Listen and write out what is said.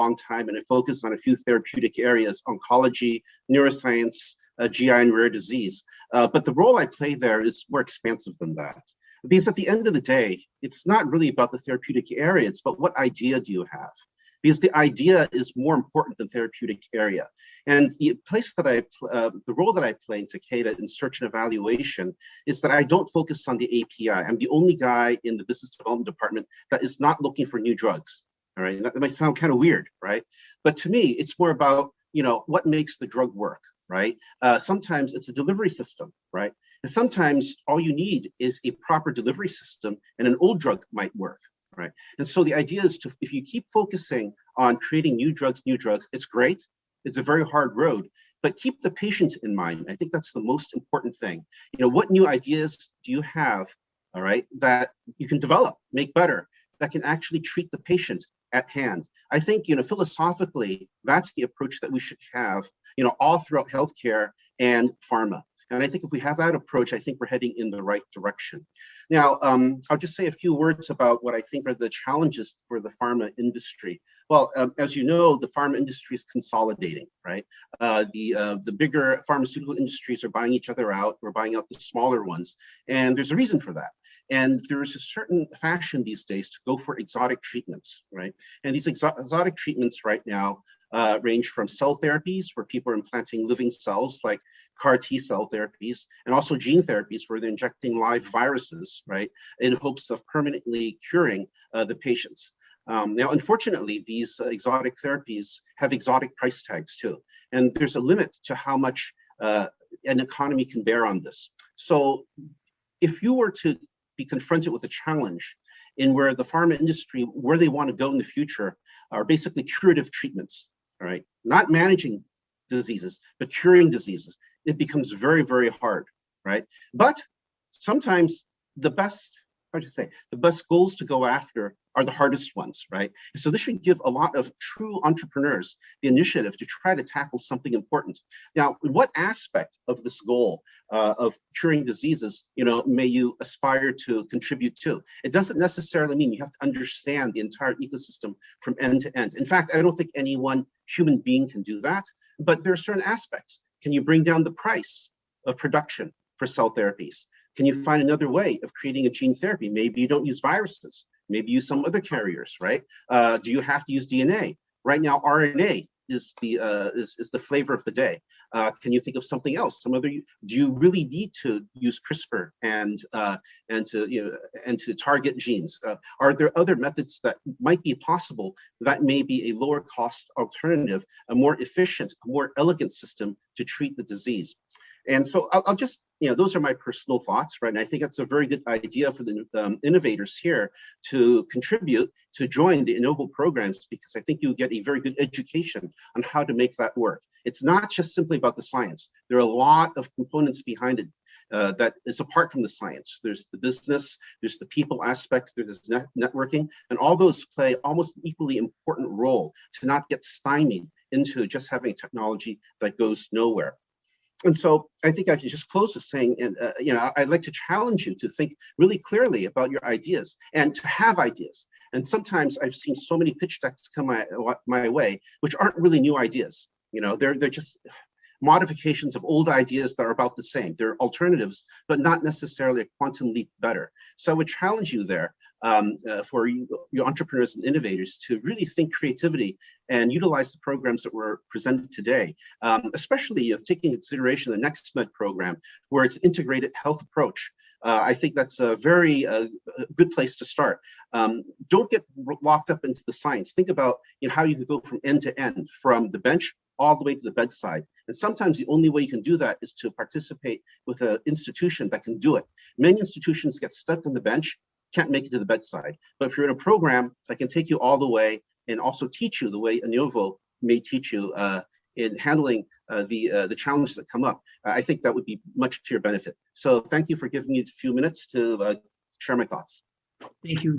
long time, and I focused on a few therapeutic areas: oncology, neuroscience, GI, and rare disease. But the role I play there is more expansive than that. Because at the end of the day, it's not really about the therapeutic area, it's about what idea do you have? Because the idea is more important than therapeutic area. And the role that I play in Takeda in search and evaluation is that I don't focus on the API. I'm the only guy in the business development department that is not looking for new drugs. All right, that might sound kind of weird, right? But to me, it's more about, what makes the drug work, right? Sometimes it's a delivery system, right? And sometimes all you need is a proper delivery system, and an old drug might work. Right. And so the idea is if you keep focusing on creating new drugs, it's great. It's a very hard road, but keep the patient in mind. I think that's the most important thing. What new ideas do you have, all right, that you can develop, make better, that can actually treat the patient at hand? I think, philosophically, that's the approach that we should have, all throughout healthcare and pharma. And I think if we have that approach, I think we're heading in the right direction. Now, I'll just say a few words about what I think are the challenges for the pharma industry. Well, as you know, the pharma industry is consolidating, right? The bigger pharmaceutical industries are buying each other out. We're buying out the smaller ones. And there's a reason for that. And there's a certain fashion these days to go for exotic treatments, right? And these exotic treatments right now range from cell therapies, where people are implanting living cells like CAR T cell therapies, and also gene therapies where they're injecting live viruses, right, in hopes of permanently curing the patients. Now, unfortunately, these exotic therapies have exotic price tags too, and there's a limit to how much an economy can bear on this. So if you were to be confronted with a challenge in where the pharma industry, where they want to go in the future, are basically curative treatments, all right, not managing diseases, but curing diseases, it becomes very, very hard, right? But sometimes the best goals to go after are the hardest ones, right? So this should give a lot of true entrepreneurs the initiative to try to tackle something important. Now, what aspect of this goal of curing diseases, may you aspire to contribute to? It doesn't necessarily mean you have to understand the entire ecosystem from end to end. In fact, I don't think any one human being can do that, but there are certain aspects. Can you bring down the price of production for cell therapies? Can you find another way of creating a gene therapy? Maybe you don't use viruses. Maybe use some other carriers, right? Do you have to use DNA? Right now, RNA is the flavor of the day. Can you think of something else? Do you really need to use CRISPR and to target genes? Are there other methods that might be possible that may be a lower cost alternative, a more efficient, a more elegant system to treat the disease? And so I'll just, those are my personal thoughts, right? And I think that's a very good idea for the innovators here to contribute, to join the Innovo programs, because I think you'll get a very good education on how to make that work. It's not just simply about the science. There are a lot of components behind it that is apart from the science. There's the business, there's the people aspect, there's networking, and all those play almost equally important role to not get stymied into just having technology that goes nowhere. And so I think I can just close with saying, and I'd like to challenge you to think really clearly about your ideas and to have ideas. And sometimes I've seen so many pitch decks come my way, which aren't really new ideas. They're just modifications of old ideas that are about the same. They're alternatives, but not necessarily a quantum leap better. So I would challenge you there for your entrepreneurs and innovators to really think creativity and utilize the programs that were presented today, especially taking into consideration the NextMed program, where it's integrated health approach. I think that's a very good place to start. Don't get locked up into the science. Think about how you can go from end to end, from the bench all the way to the bedside. And sometimes the only way you can do that is to participate with an institution that can do it. Many institutions get stuck on the bench, can't make it to the bedside. But if you're in a program that can take you all the way and also teach you the way Innovo may teach you in handling the challenges that come up, I think that would be much to your benefit. So thank you for giving me a few minutes to share my thoughts. Thank you.